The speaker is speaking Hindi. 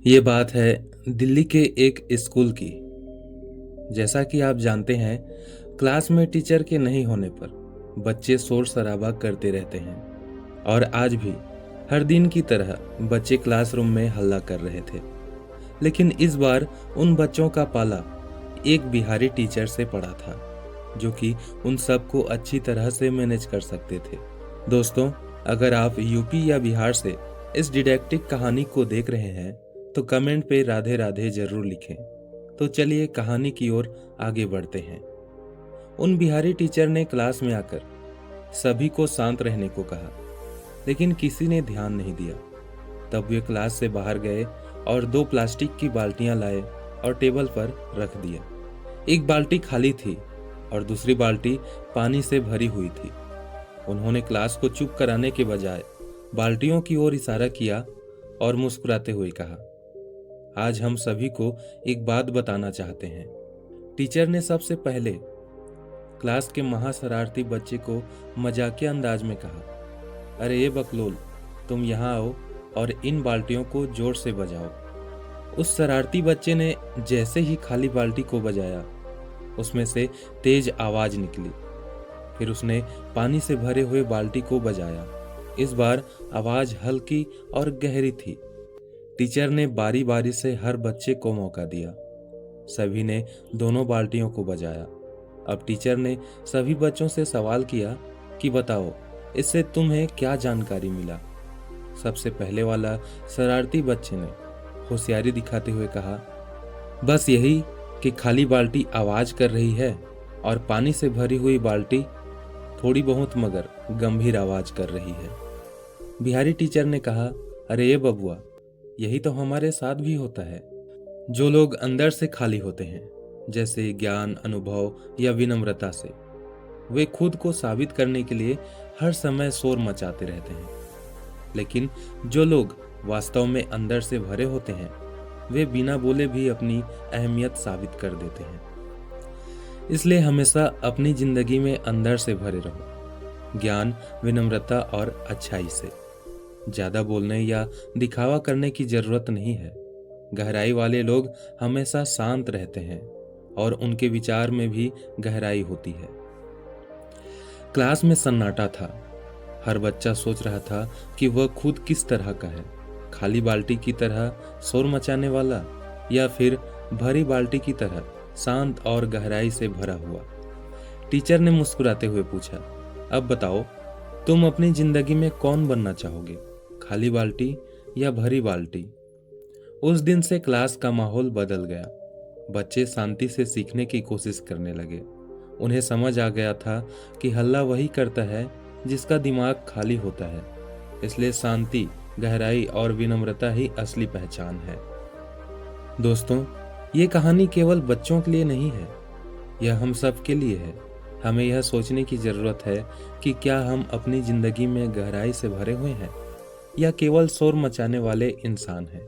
ये बात है दिल्ली के एक स्कूल की। जैसा कि आप जानते हैं, क्लास में टीचर के नहीं होने पर बच्चे शोर शराबा करते रहते हैं और आज भी हर दिन की तरह बच्चे क्लासरूम में हल्ला कर रहे थे। लेकिन इस बार उन बच्चों का पाला एक बिहारी टीचर से पड़ा था, जो कि उन सबको अच्छी तरह से मैनेज कर सकते थे। दोस्तों, अगर आप यूपी या बिहार से इस डिडक्टिक कहानी को देख रहे हैं तो कमेंट पे राधे राधे जरूर लिखें। तो चलिए कहानी की ओर आगे बढ़ते हैं। उन बिहारी टीचर ने क्लास में आकर सभी को शांत रहने को कहा, लेकिन किसी ने ध्यान नहीं दिया। तब वे क्लास से बाहर गए और 2 प्लास्टिक की बाल्टियां लाए और टेबल पर रख दिया। एक बाल्टी खाली थी और दूसरी बाल्टी पानी से भरी हुई थी। उन्होंने क्लास को चुप कराने के बजाय बाल्टियों की ओर इशारा किया और मुस्कुराते हुए कहा, आज हम सभी को एक बात बताना चाहते हैं। टीचर ने सबसे पहले क्लास के महाशरारती बच्चे को मजाकिया अंदाज में कहा, अरे ये बकलोल, तुम यहाँ आओ और इन बाल्टियों को जोर से बजाओ। उस शरारती बच्चे ने जैसे ही खाली बाल्टी को बजाया, उसमें से तेज आवाज निकली। फिर उसने पानी से भरे हुए बाल्टी को बजाया। इस बार आवाज हल्की और गहरी थी। टीचर ने बारी बारी से हर बच्चे को मौका दिया। सभी ने दोनों बाल्टियों को बजाया। अब टीचर ने सभी बच्चों से सवाल किया कि बताओ, इससे तुम्हें क्या जानकारी मिला। सबसे पहले वाला शरारती बच्चे ने होशियारी दिखाते हुए कहा, बस यही कि खाली बाल्टी आवाज कर रही है और पानी से भरी हुई बाल्टी थोड़ी बहुत मगर गंभीर आवाज कर रही है। बिहारी टीचर ने कहा, अरे ये बबुआ, यही तो हमारे साथ भी होता है। जो लोग अंदर से खाली होते हैं, जैसे ज्ञान, अनुभव या विनम्रता से, वे खुद को साबित करने के लिए हर समय शोर मचाते रहते हैं। लेकिन जो लोग वास्तव में अंदर से भरे होते हैं, वे बिना बोले भी अपनी अहमियत साबित कर देते हैं। इसलिए हमेशा अपनी जिंदगी में अंदर से भरे रहो, ज्ञान, विनम्रता और अच्छाई से। ज्यादा बोलने या दिखावा करने की जरूरत नहीं है। गहराई वाले लोग हमेशा शांत रहते हैं और उनके विचार में भी गहराई होती है। क्लास में सन्नाटा था। हर बच्चा सोच रहा था कि वह खुद किस तरह का है, खाली बाल्टी की तरह शोर मचाने वाला या फिर भरी बाल्टी की तरह शांत और गहराई से भरा हुआ। टीचर ने मुस्कुराते हुए पूछा, अब बताओ, तुम अपनी जिंदगी में कौन बनना चाहोगे, खाली बाल्टी या भरी बाल्टी। उस दिन से क्लास का माहौल बदल गया। बच्चे शांति से सीखने की कोशिश करने लगे। उन्हें समझ आ गया था कि हल्ला वही करता है जिसका दिमाग खाली होता है। इसलिए शांति, गहराई और विनम्रता ही असली पहचान है। दोस्तों, ये कहानी केवल बच्चों के लिए नहीं है, यह हम सब के लिए है। हमें यह सोचने की जरूरत है कि क्या हम अपनी जिंदगी में गहराई से भरे हुए हैं या केवल शोर मचाने वाले इंसान हैं।